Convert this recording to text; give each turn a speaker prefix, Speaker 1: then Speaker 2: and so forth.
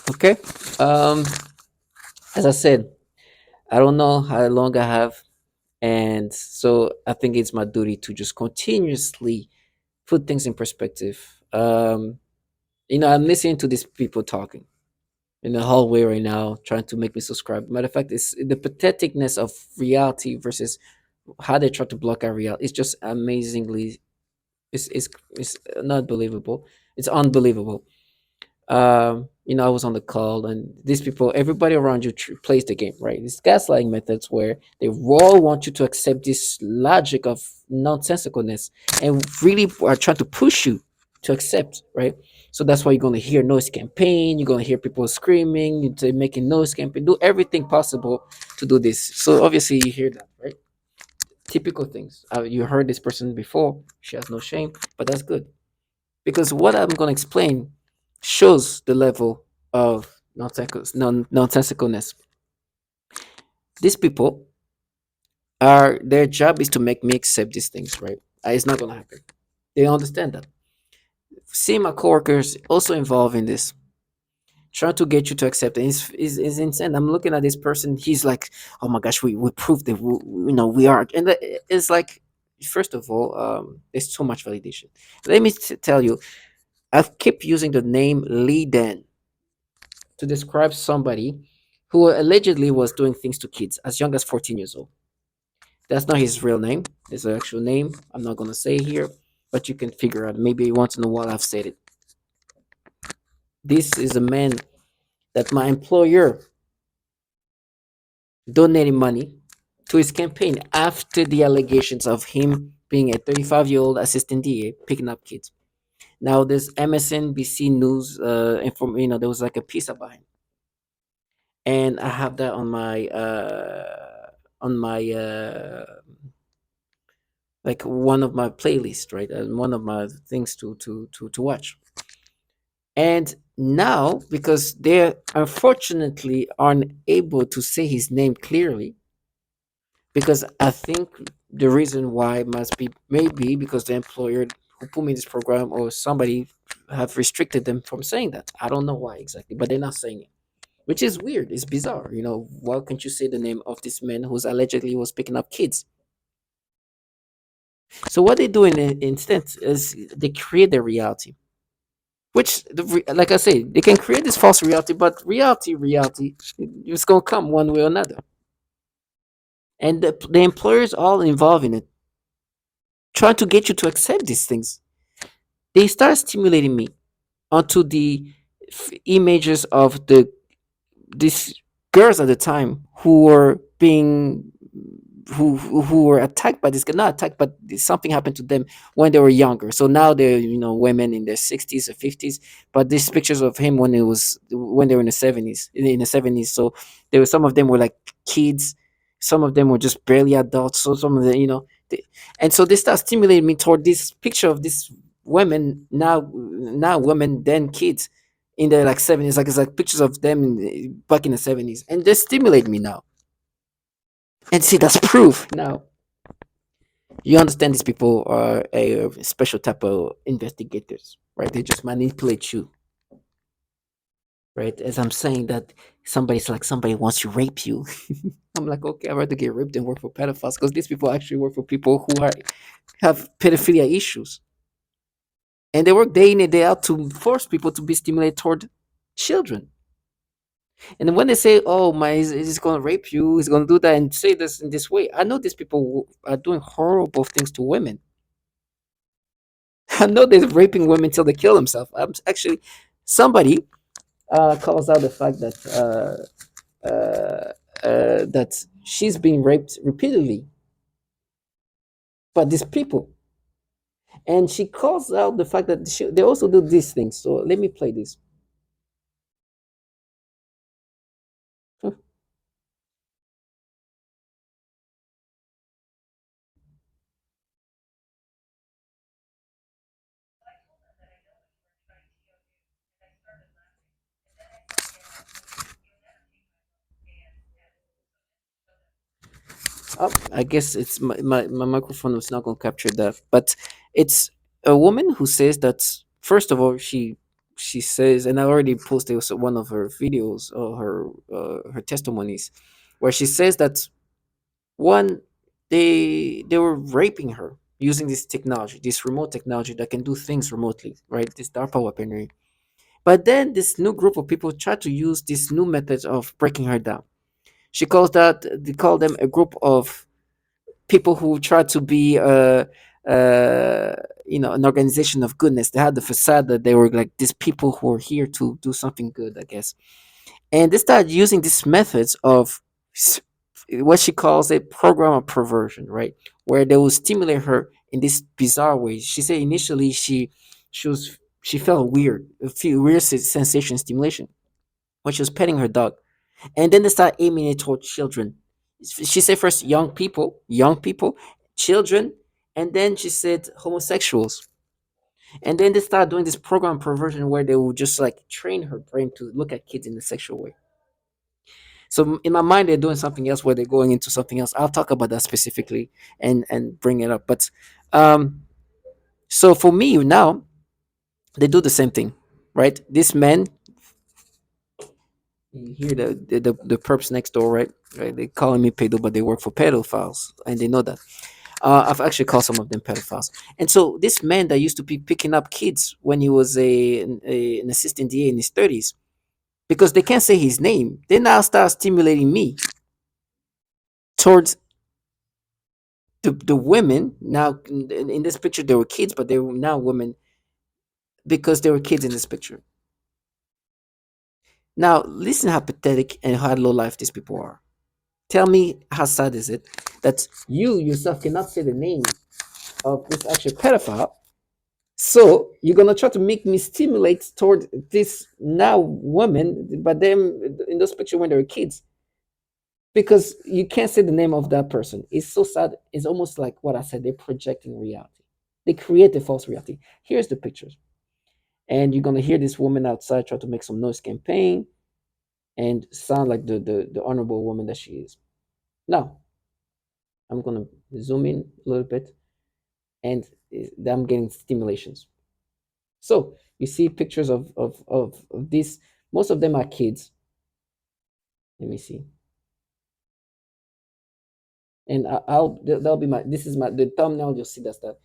Speaker 1: Okay. Um, as I said, I don't know how long I have, and so I think it's my duty to just continuously put things in perspective. I'm listening to these people talking in the hallway right now, trying to make me subscribe. Matter of fact, it's the patheticness of reality versus how they try to block our reality. It's just amazingly, it's not believable. It's unbelievable. I was on the call, and these people, everybody around you plays the game, right? These gaslighting methods where they all want you to accept this logic of nonsensicalness and really are trying to push you to accept, right? So that's why you're going to hear noise campaign, you're going to hear people screaming, to making noise campaign, do everything possible to do this. So obviously you hear that, right? Typical things. You heard this person before, she has no shame, but that's good because what I'm going to explain shows the level of nonsensicalness. These people are their job is to make me accept these things, right? It's not going to happen. They understand that. See my coworkers also involved in this, trying to get you to accept it is insane. I'm looking at this person. He's like, "Oh my gosh, we proved that we are," and it's like, first of all, there's too much validation. Let me tell you, I've kept using the name Lee Dan to describe somebody who allegedly was doing things to kids as young as 14 years old. That's not his real name. There's an actual name. I'm not going to say here, but you can figure out. Maybe once in a while I've said it. This is a man that my employer donated money to his campaign after the allegations of him being a 35-year-old assistant DA picking up kids. Now, there's MSNBC News, there was like a piece about him, and I have that on my like one of my playlists, right? And one of my things to watch. And now, because they unfortunately aren't able to say his name clearly, because I think the reason why must be maybe because the employer who put me in this program or somebody have restricted them from saying that. I don't know why exactly, but they're not saying it, which is weird. It's bizarre. Why can't you say the name of this man who's allegedly was picking up kids? So what they do instead is they create their reality, which like I say, they can create this false reality, but reality, it's gonna come one way or another, and the employers all involved in it, trying to get you to accept these things. They start stimulating me onto the images of these girls at the time who were being who were attacked by this guy, not attacked, but something happened to them when they were younger. So now they're women in their 60s or 50s, but these pictures of him when they were in the 70s, in the 70s. So there were some of them were like kids, some of them were just barely adults. So some of the and so they start stimulating me toward this picture of these women now women then kids in the like 70s, like it's like pictures of them back in the 70s, and they stimulate me now. And see, that's proof. Now, you understand these people are a special type of investigators, right? They just manipulate you, right? As I'm saying that somebody wants to rape you. I'm like, okay, I'd rather get raped than work for pedophiles because these people actually work for people who have pedophilia issues. And they work day in and day out to force people to be stimulated toward children. And when they say, "Oh, he's going to rape you, he's going to do that," and say this in this way, I know these people are doing horrible things to women. I know they're raping women till they kill themselves. I'm actually somebody calls out the fact that she's being raped repeatedly by these people, and she calls out the fact that they also do these things. So let me play this. Oh, I guess it's my microphone was not going to capture that, but it's a woman who says that first of all, she she says, and I already posted also one of her videos or her testimonies, where she says that one, they were raping her using this technology, this remote technology that can do things remotely, right? This DARPA weaponry. But then this new group of people tried to use this new methods of breaking her down. They call them a group of people who try to be uh an organization of goodness. They had the facade that they were like these people who are here to do something good, I guess. And they started using these methods of s- what she calls a program of perversion, right? Where they will stimulate her in this bizarre way. She said initially she felt weird, a few weird sensation stimulation when she was petting her dog, and then they start aiming it toward children. She said first young people, children, and then she said homosexuals. And then they start doing this program perversion where they will just like train her brain to look at kids in a sexual way. So in my mind, they're doing something else where they're going into something else. I'll talk about that specifically and bring it up. But um, so for me now, they do the same thing, right? This man, you hear the perps next door, right? Right? They calling me pedo, but they work for pedophiles, and they know that. I've actually called some of them pedophiles. And so this man that used to be picking up kids when he was an assistant DA in his 30s, because they can't say his name, they now start stimulating me towards the women. Now in this picture they were kids, but they were now women because they were kids in this picture. Now listen how pathetic and how low life these people are. Tell me how sad is it that you yourself cannot say the name of this actual pedophile. So you're gonna try to make me stimulate toward this now woman, but them in those pictures when they were kids, because you can't say the name of that person. It's so sad. It's almost like what I said. They're projecting reality. They create a false reality. Here's the pictures, and you're gonna hear this woman outside try to make some noise campaign and sound like the honorable woman that she is. Now I'm gonna zoom in a little bit, and I'm getting stimulations. So you see pictures of these. Most of them are kids. Let me see. And I'll that'll be my this is my the thumbnail. You'll see that's that.